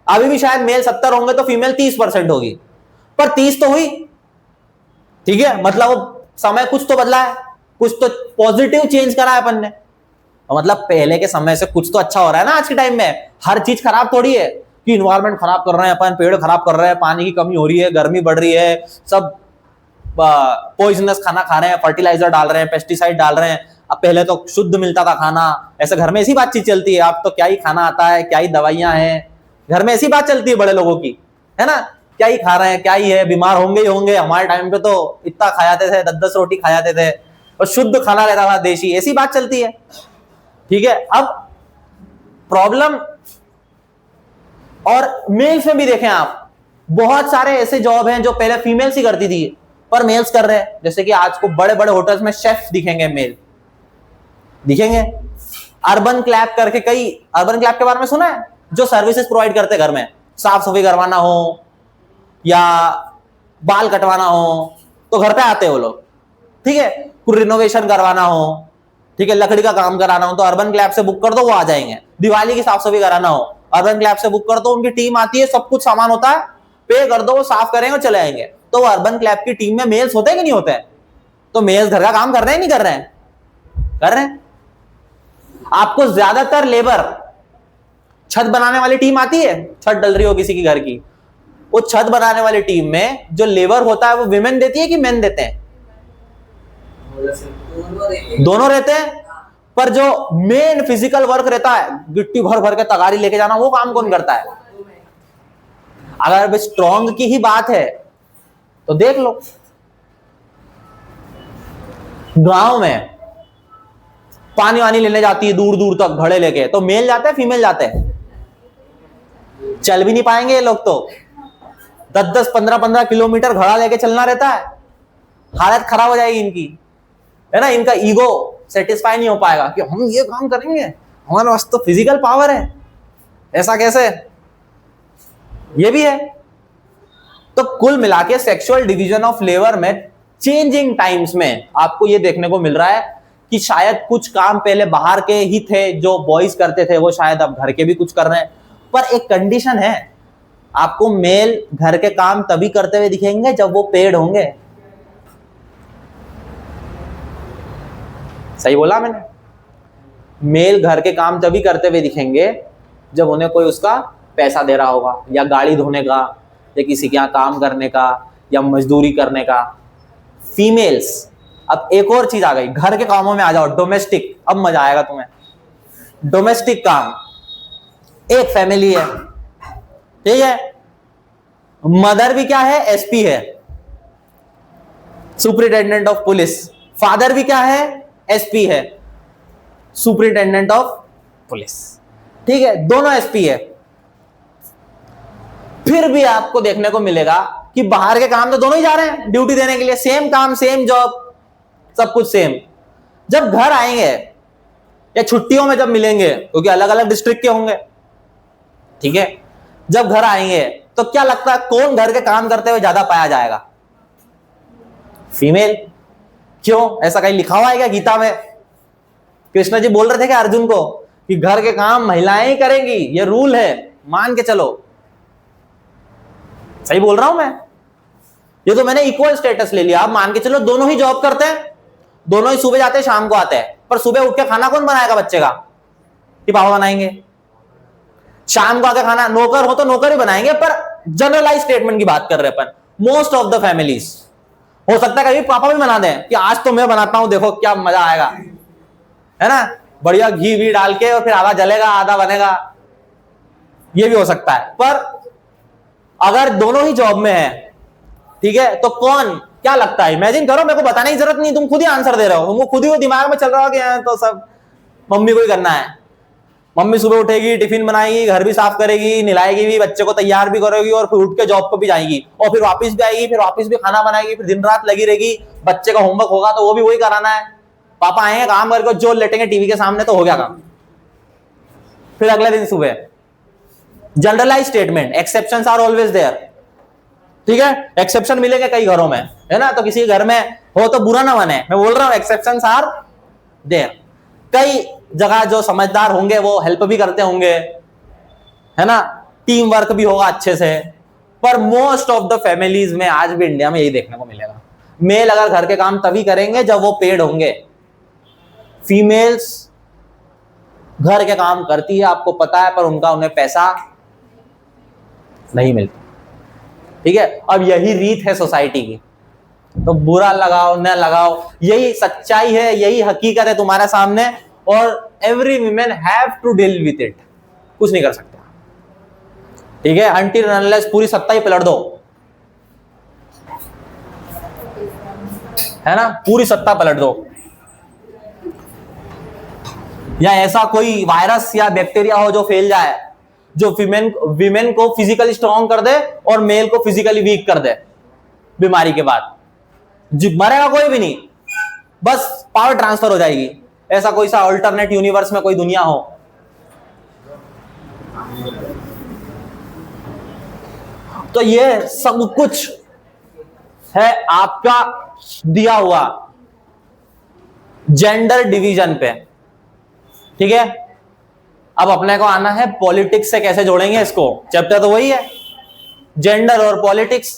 A: अभी भी शायद मेल 70 होंगे तो फीमेल 30% होगी, पर 30 तो हुई, ठीक है। मतलब वो समय कुछ तो बदला है, कुछ तो पॉजिटिव चेंज करा है अपन ने, मतलब पहले के समय से कुछ तो अच्छा हो रहा है ना। आज के टाइम में हर चीज खराब थोड़ी है कि इन्वायरमेंट खराब कर रहे हैं अपन, पेड़ खराब कर रहे हैं, पानी की कमी हो रही है, गर्मी बढ़ रही है, सब पॉइजनस खाना खा रहे हैं, फर्टिलाइजर डाल रहे हैं, पेस्टिसाइड डाल रहे हैं। अब पहले तो शुद्ध मिलता था खाना, ऐसे घर में ऐसी बातचीत चलती है, अब तो क्या ही खाना आता है, क्या ही दवाइयां हैं, घर में ऐसी बात चलती है बड़े लोगों की, है ना, क्या ही खा रहे हैं, क्या ही है, बीमार होंगे ही होंगे। हमारे टाइम पे तो इतना खा जाते थे, 10-10 रोटी खा जाते थे और शुद्ध खाना रहता था, देशी, ऐसी बात चलती है, ठीक है। अब प्रॉब्लम, और मेल्स में भी देखें आप, बहुत सारे ऐसे जॉब हैं जो पहले फीमेल्स ही करती थी पर मेल्स कर रहे हैं। जैसे कि आज को बड़े बड़े होटल्स में शेफ दिखेंगे, मेल दिखेंगे। अर्बन क्लैप करके, कई अर्बन क्लैप के बारे में सुना है, जो सर्विसेज प्रोवाइड करते घर में, साफ सफाई करवाना हो या बाल कटवाना हो तो घर पे आते हैं वो लोग, ठीक है। कुछ रिनोवेशन करवाना हो, ठीक है, लकड़ी का काम कराना हो तो अर्बन क्लैप से बुक कर दो, वो आ जाएंगे। दिवाली की साफ सफाई कराना हो, अर्बन क्लैप से बुक कर दो, उनकी टीम आती है, सब कुछ सामान होता है, पे कर दो, वो साफ करेंगे और चले आएंगे। तो वो अर्बन क्लैप की टीम में मेल्स होते हैं कि नहीं होते हैं? तो मेल्स घर का काम कर रहे हैं, नहीं कर रहे हैं? कर रहे हैं। आपको ज्यादातर लेबर, छत बनाने वाली टीम आती है, छत डल रही हो किसी की घर की, वो छत बनाने वाली टीम में जो लेबर होता है वो विमेन देती है कि मेन देते हैं? दोनों रहते हैं। पर जो मेन फिजिकल वर्क रहता है, गिट्टी भर भर के तगारी लेके जाना, वो काम कौन करता है? अगर स्ट्रॉन्ग की ही बात है तो देख लो, गांव में पानी वानी लेने जाती है दूर दूर तक घड़े लेके, तो मेल जाते हैं फीमेल जाते हैं? चल भी नहीं पाएंगे ये लोग तो, 10-10, 15-15 किलोमीटर घड़ा लेके चलना रहता है, हालत खराब हो जाएगी इनकी, है ना। इनका ईगो सेटिस्फाई नहीं हो पाएगा कि हम ये काम करेंगे, हमारे पास तो फिजिकल पावर है, ऐसा कैसे, ये भी है। तो कुल मिला के सेक्सुअल डिवीजन ऑफ लेबर में चेंजिंग टाइम्स में आपको ये देखने को मिल रहा है कि शायद कुछ काम पहले बाहर के ही थे जो बॉयज करते थे, वो शायद अब घर के भी कुछ कर रहे हैं। पर एक कंडीशन है आपको मेल घर के काम तभी करते हुए दिखेंगे जब वो पेड होंगे। सही बोला मैंने? मेल घर के काम तभी करते हुए दिखेंगे जब उन्हें कोई उसका पैसा दे रहा होगा, या गाड़ी धोने का, या किसी के यहाँ काम करने का, या मजदूरी करने का। फीमेल्स, अब एक और चीज आ गई, घर के कामों में आ जाओ, डोमेस्टिक। अब मजा आएगा तुम्हें। डोमेस्टिक काम, एक फैमिली है, ठीक है, मदर भी क्या है, एसपी है, सुपरिटेंडेंट ऑफ पुलिस। फादर भी क्या है, एसपी है, सुपरिटेंडेंट ऑफ पुलिस। ठीक है, दोनों एसपी है। फिर भी आपको देखने को मिलेगा कि बाहर के काम तो दोनों ही जा रहे हैं ड्यूटी देने के लिए, सेम काम, सेम जॉब, सब कुछ सेम। जब घर आएंगे या छुट्टियों में जब मिलेंगे, क्योंकि अलग अलग डिस्ट्रिक्ट के होंगे, ठीक है, जब घर आएंगे तो क्या लगता है कौन घर के काम करते हुए ज्यादा पाया जाएगा? फीमेल। क्यों? ऐसा कहीं लिखा हुआ है क्या गीता में? कृष्ण जी बोल रहे थे क्या अर्जुन को कि घर के काम महिलाएं ही करेंगी, ये रूल है, मान के चलो। सही बोल रहा हूं मैं? ये तो मैंने इक्वल स्टेटस ले लिया। आप मान के चलो दोनों ही जॉब करते हैं, दोनों ही सुबह जाते हैं शाम को आते हैं, पर सुबह उठ के खाना कौन बनाएगा बच्चे का? कि पापा बनाएंगे। शाम को आके खाना नौकर हो तो नौकर ही बनाएंगे, पर जनरलाइज स्टेटमेंट की बात कर रहे हैं अपन। मोस्ट ऑफ द फैमिलीज, हो सकता है कभी पापा भी बना दें कि आज तो मैं बनाता हूं, देखो क्या मजा आएगा, है ना, बढ़िया घी भी डाल के, और फिर आधा जलेगा आधा बनेगा, ये भी हो सकता है। पर अगर दोनों ही जॉब में है, ठीक है, तो कौन, क्या लगता है? इमेजिन करो, मेरे को बताने की जरूरत नहीं, तुम खुद ही आंसर दे रहे हो, तुमको खुद ही वो दिमाग में चल रहा हो कि तो सब मम्मी को ही करना है। मम्मी सुबह उठेगी, टिफिन बनाएगी, घर भी साफ करेगी, नहलाएगी भी, बच्चे को तैयार भी करेगी, और फिर उठ के जॉब को भी जाएगी, और फिर वापस भी आएगी, फिर वापस भी खाना बनाएगी, फिर दिन रात लगी रहेगी। बच्चे का होमवर्क होगा तो वो भी वही कराना है। पापा आएंगे काम करके, जो लेटेंगे टीवी के सामने, तो हो गया काम। फिर अगले दिन सुबह। Generalise statement, exceptions are always there, ठीक है, एक्सेप्शन मिलेंगे कई घरों में, है ना, तो किसी घर में हो तो बुरा ना माने, मैं बोल रहा हूं एक्सेप्शंस आर देयर। कई जगह जो समझदार होंगे वो हेल्प भी करते होंगे, है ना, टीम वर्क भी होगा अच्छे से, पर मोस्ट ऑफ द फैमिलीज में आज भी इंडिया में यही देखने को मिलेगा। मेल अगर घर के काम तभी करेंगे जब वो पेड होंगे। फीमेल्स घर के काम करती है, आपको पता है, पर उनका उन्हें पैसा नहीं मिलता, ठीक है। अब यही रीत है सोसाइटी की, तो बुरा लगाओ न लगाओ, यही सच्चाई है, यही हकीकत है तुम्हारे सामने, और every women have to deal with it, कुछ नहीं कर सकते, ठीक है, अनटिल अनलेस पूरी सत्ता ही पलट दो, है ना, पूरी सत्ता पलट दो, या ऐसा कोई वायरस या बैक्टीरिया हो जो फैल जाए, जो विमेन को फिजिकली स्ट्रांग कर दे और मेल को फिजिकली वीक कर दे बीमारी के बाद। मरेगा कोई भी नहीं, बस पावर ट्रांसफर हो जाएगी। ऐसा कोई सा अल्टरनेट यूनिवर्स में कोई दुनिया हो, तो ये सब कुछ है आपका दिया हुआ जेंडर डिवीजन पे, ठीक है। अब अपने को आना है पॉलिटिक्स से कैसे जोड़ेंगे इसको, चैप्टर तो वही है, जेंडर और पॉलिटिक्स,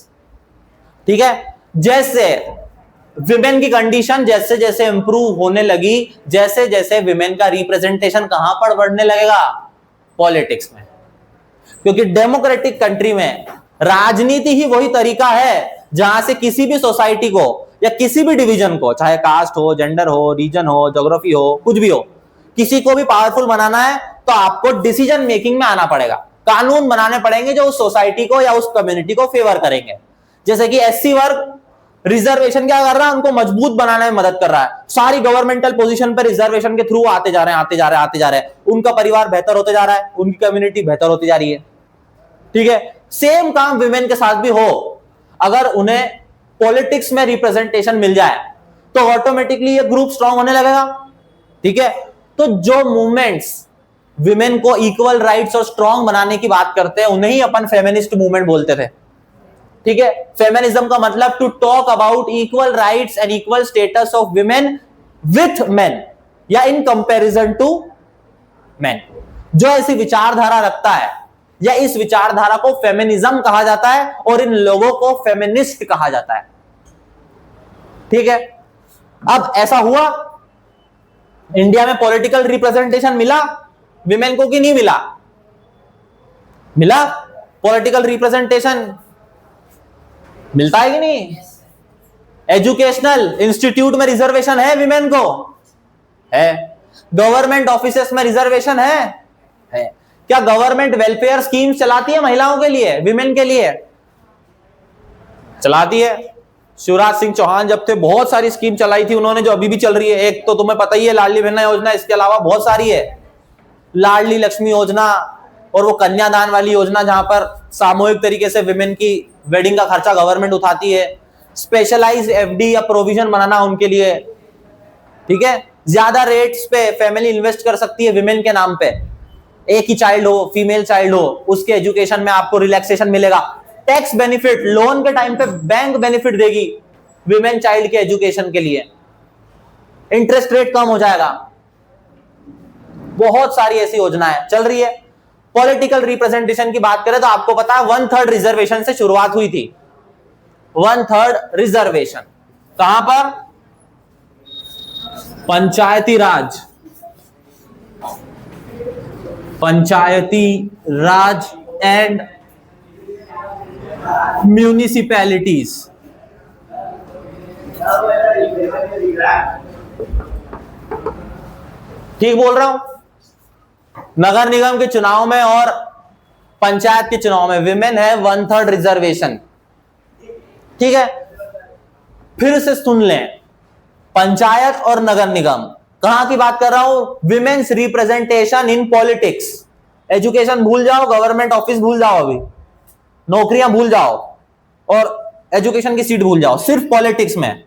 A: ठीक है। जैसे विमेन की कंडीशन जैसे जैसे इंप्रूव होने लगी, जैसे जैसे विमेन का रिप्रेजेंटेशन कहां पर बढ़ने लगेगा, पॉलिटिक्स में, क्योंकि डेमोक्रेटिक कंट्री में राजनीति ही वही तरीका है जहां से किसी भी सोसाइटी को या किसी भी डिवीजन को, चाहे कास्ट हो, जेंडर हो, रीजन हो, ज्योग्राफी हो, कुछ भी हो, किसी को भी पावरफुल बनाना है तो आपको डिसीजन मेकिंग में आना पड़ेगा, कानून बनाने पड़ेंगे जो उस सोसाइटी को या उस कम्युनिटी को फेवर करेंगे। जैसे कि एससी वर्ग रिजर्वेशन क्या कर रहा है, उनको मजबूत बनाने में मदद कर रहा है, सारी गवर्नमेंटल पोजीशन पर रिजर्वेशन के थ्रू आते जा रहे हैं, आते जा रहे हैं, आते जा रहे हैं, उनका परिवार बेहतर होते जा रहा है, उनकी कम्युनिटी बेहतर होती जा रही है, ठीक है। सेम काम विमेन के साथ भी हो, अगर उन्हें पॉलिटिक्स में रिप्रेजेंटेशन मिल जाए तो ऑटोमेटिकली ये ग्रुप स्ट्रांग होने लगेगा, ठीक है। तो जो मूवमेंट्स विमेन को इक्वल राइट्स और स्ट्रांग बनाने की बात करते हैं उन्हें ही अपन फेमिनिस्ट मूवमेंट बोलते थे, ठीक है। फेमिनिज्म का मतलब to talk about equal rights and equal status of women with men या इन कंपैरिजन टू मेन। जो ऐसी विचारधारा रखता है या इस विचारधारा को फेमिनिज्म कहा जाता है और इन लोगों को फेमिनिस्ट कहा जाता है। ठीक है, अब ऐसा हुआ, इंडिया में पॉलिटिकल रिप्रेजेंटेशन मिला विमेन को कि नहीं मिला? मिला। पॉलिटिकल रिप्रेजेंटेशन मिलता है कि नहीं? एजुकेशनल इंस्टीट्यूट में रिजर्वेशन है विमेन को? है। गवर्नमेंट ऑफिसेस में रिजर्वेशन है? क्या गवर्नमेंट वेलफेयर स्कीम्स चलाती है महिलाओं के लिए, विमेन के लिए? चलाती है। शिवराज सिंह चौहान जब थे बहुत सारी स्कीम चलाई थी उन्होंने, जो अभी भी चल रही है। एक तो तुम्हें पता ही है लाडली बहना योजना, इसके अलावा बहुत सारी है, लाडली लक्ष्मी योजना और वो कन्यादान वाली योजना जहां पर सामूहिक तरीके से विमेन की वेडिंग का खर्चा गवर्नमेंट उठाती है। स्पेशलाइज्ड एफडी या प्रोविजन बनाना उनके लिए, ठीक है। ज्यादा रेट्स पे फैमिली इन्वेस्ट कर सकती है विमेन के नाम पे। एक ही चाइल्ड हो, फीमेल चाइल्ड हो, उसके एजुकेशन में आपको रिलैक्सेशन मिलेगा। टैक्स बेनिफिट, लोन के टाइम पे बैंक बेनिफिट देगी विमेन चाइल्ड के एजुकेशन के लिए। इंटरेस्ट रेट कम हो जाएगा। बहुत सारी ऐसी योजनाएं चल रही है। पॉलिटिकल रिप्रेजेंटेशन की बात करें तो आपको पता है 1/3 रिजर्वेशन से शुरुआत हुई थी। 1/3 रिजर्वेशन कहां पर? पंचायती राज, पंचायती राज एंड म्यूनिसिपैलिटीज। ठीक बोल रहा हूं? नगर निगम के चुनाव में और पंचायत के चुनाव में विमेन है 1/3 रिजर्वेशन। ठीक है, फिर से सुन लें, पंचायत और नगर निगम, कहां की बात कर रहा हूं? Women's representation in politics. Education भूल जाओ, गवर्नमेंट ऑफिस भूल जाओ, अभी नौकरियां भूल जाओ और एजुकेशन की सीट भूल जाओ। सिर्फ पॉलिटिक्स में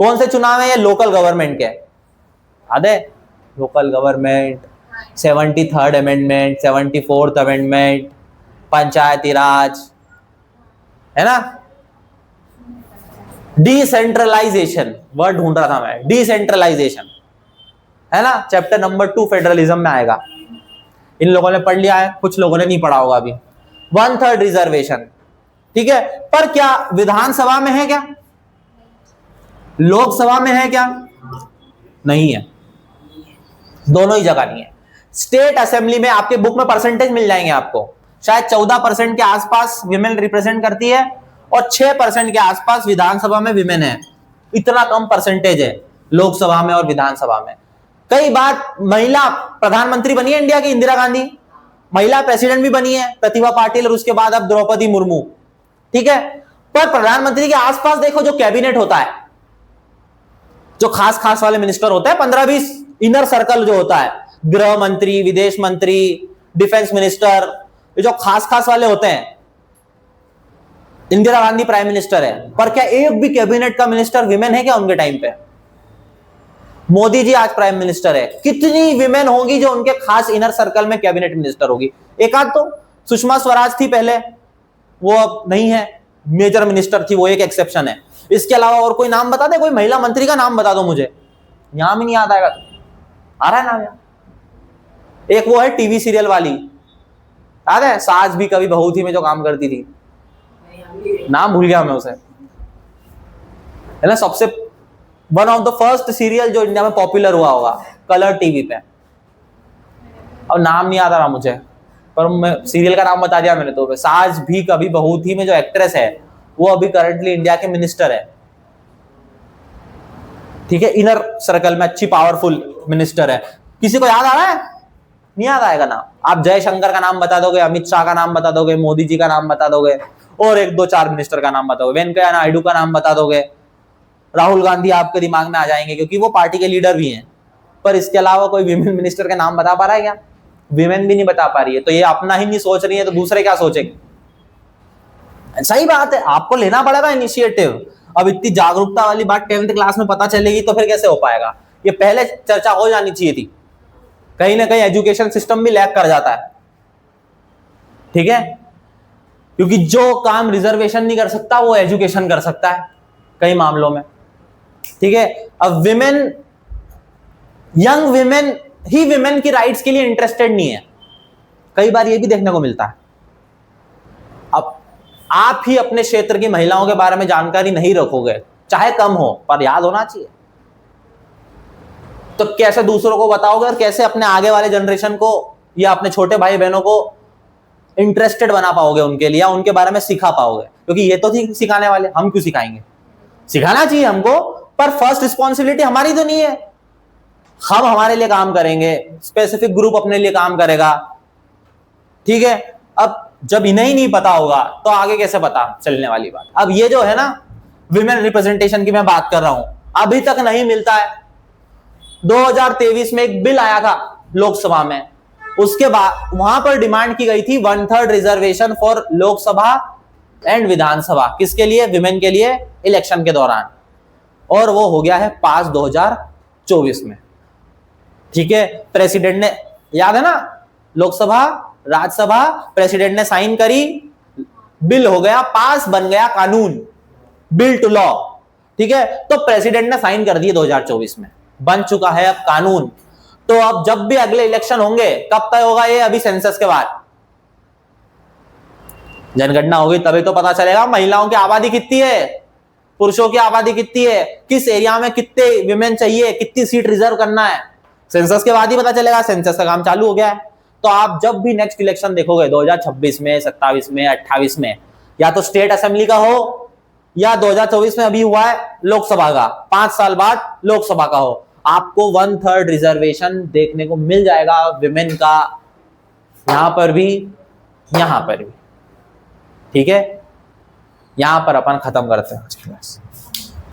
A: कौन से चुनाव है? ये लोकल गवर्नमेंट के। याद है? Local government, 73rd amendment, 74th amendment, Panchayati Raj, है ना। डिसेंट्रलाइजेशन वर्ड ढूंढ रहा था मैं, डिसेंट्रलाइजेशन, है ना। चैप्टर नंबर 2 फेडरलिज्म में आएगा। इन लोगों ने पढ़ लिया है, कुछ लोगों ने नहीं पढ़ा होगा अभी। 1/3 रिजर्वेशन, ठीक है। पर क्या विधानसभा में है? क्या लोकसभा में है? क्या नहीं है, दोनों ही जगह नहीं है। स्टेट असेंबली में आपके बुक में परसेंटेज मिल जाएंगे आपको, शायद 14% के आसपास विमेन रिप्रेजेंट करती है और 6% के आसपास विधानसभा में विमेन है। इतना कम परसेंटेज है लोकसभा में और विधानसभा में। कई बार महिला प्रधानमंत्री बनी है इंडिया की, इंदिरा गांधी, महिला प्रेसिडेंट भी बनी है प्रतिभा पाटिल, और उसके बाद अब द्रौपदी मुर्मू, ठीक है। पर प्रधानमंत्री के आसपास देखो जो कैबिनेट होता है, जो खास खास वाले मिनिस्टर होते हैं, 15-20 इनर सर्कल जो होता है, गृह मंत्री, विदेश मंत्री, डिफेंस मिनिस्टर, ये जो खास खास वाले होते हैं। इंदिरा गांधी प्राइम मिनिस्टर है, पर क्या एक भी कैबिनेट का मिनिस्टर विमेन है क्या उनके टाइम पे? मोदी जी आज प्राइम मिनिस्टर है, कितनी विमेन होंगी जो उनके खास इनर सर्कल में कैबिनेट मिनिस्टर होगी? एक आध तो सुषमा स्वराज थी पहले, वो अब नहीं है, मेजर मिनिस्टर थी, वो एक एक्सेप्शन है। इसके अलावा और कोई नाम बता दे, कोई महिला मंत्री का नाम बता दो मुझे, नाम ही नहीं याद आएगा। आ रहा है नाम? एक वो है टीवी सीरियल वाली, याद है, सास भी कभी बहू थी में जो काम करती थी, नाम भूल गया मैं उसे, है ना। सबसे one of the first serial जो इंडिया में पॉपुलर हुआ होगा कलर टीवी पे, अब नाम नहीं आता रहा मुझे, पर मैं सीरियल का नाम बता दिया मैंने। तो सास भी कभी बहू थी में जो एक्ट्रेस है वो अभी करंटली इंडिया के मिनिस्टर है, ठीक है। इनर सर्कल में अच्छी पावरफुल मिनिस्टर है। किसी को याद आ रहा है? नहीं याद आएगा नाम। आप जयशंकर का नाम बता दोगे, अमित शाह का नाम बता दोगे, मोदी जी का नाम बता दोगे, और 1-2-4 मिनिस्टर का नाम बताओगे, वेंकैया नायडू का नाम बता दोगे, राहुल गांधी आपके दिमाग में आ जाएंगे क्योंकि वो पार्टी के लीडर भी हैं। पर इसके अलावा कोई विमेन मिनिस्टर का नाम बता पा रहा है क्या? विमेन भी नहीं बता पा रही है। तो ये अपना ही नहीं सोच रही है तो दूसरे क्या सोचेंगे? सही बात है, आपको लेना पड़ेगा इनिशिएटिव। अब इतनी जागरूकता वाली बात 10th क्लास में पता चलेगी तो फिर कैसे हो पाएगा? ये पहले चर्चा हो जानी चाहिए थी। कहीं ना कहीं एजुकेशन सिस्टम भी लैग कर जाता है, ठीक है, क्योंकि जो काम रिजर्वेशन नहीं कर सकता वो एजुकेशन कर सकता है कई मामलों में, ठीक है। अब विमेन, यंग विमेन ही विमेन की राइट्स के लिए इंटरेस्टेड नहीं है, कई बार ये भी देखने को मिलता है। आप ही अपने क्षेत्र की महिलाओं के बारे में जानकारी नहीं रखोगे, चाहे कम हो पर याद होना चाहिए, तो कैसे दूसरों को बताओगे और कैसे अपने आगे वाले जनरेशन को या अपने छोटे भाई बहनों को इंटरेस्टेड बना पाओगे उनके लिए, उनके बारे में सिखा पाओगे? क्योंकि ये तो थी सिखाने वाले, हम क्यों सिखाएंगे? सिखाना चाहिए हमको, पर फर्स्ट रिस्पॉन्सिबिलिटी हमारी तो नहीं है। हम हमारे लिए काम करेंगे, स्पेसिफिक ग्रुप अपने लिए काम करेगा, ठीक है। अब जब इन्हें ही नहीं पता होगा तो आगे कैसे पता चलने वाली बात। अब ये जो है ना विमेन रिप्रेजेंटेशन की मैं बात कर रहा हूं, अभी तक नहीं मिलता है। 2023 में एक बिल आया था लोकसभा में, उसके बाद वहां पर डिमांड की गई थी 1/3 रिजर्वेशन फॉर लोकसभा एंड विधानसभा, किसके लिए? विमेन के लिए, इलेक्शन के दौरान, और वो हो गया है पास 2024 में, ठीक है। प्रेसिडेंट ने, याद है ना, लोकसभा राज्यसभा प्रेसिडेंट ने साइन करी, बिल हो गया पास, बन गया कानून, बिल टू लॉ, ठीक है। तो प्रेसिडेंट ने साइन कर दिए 2024 में, बन चुका है अब कानून। तो अब जब भी अगले इलेक्शन होंगे, कब तक होगा ये? अभी सेंसस के बाद जनगणना होगी, तभी तो पता चलेगा महिलाओं की आबादी कितनी है, पुरुषों की आबादी कितनी है, किस एरिया में कितने विमेन चाहिए, कितनी सीट रिजर्व करना है, सेंसस के बाद ही पता चलेगा। सेंसस का काम चालू हो गया है। तो आप जब भी नेक्स्ट इलेक्शन देखोगे 2026 में, 27 में, 28 में, या तो स्टेट असेंबली का हो या 2024 में अभी हुआ है लोकसभा का, 5 साल बाद लोकसभा का हो, आपको 1/3 रिजर्वेशन देखने को मिल जाएगा विमेन का, यहां पर भी, यहां पर भी, ठीक है। यहां पर अपन खत्म करते हैं आज की क्लास।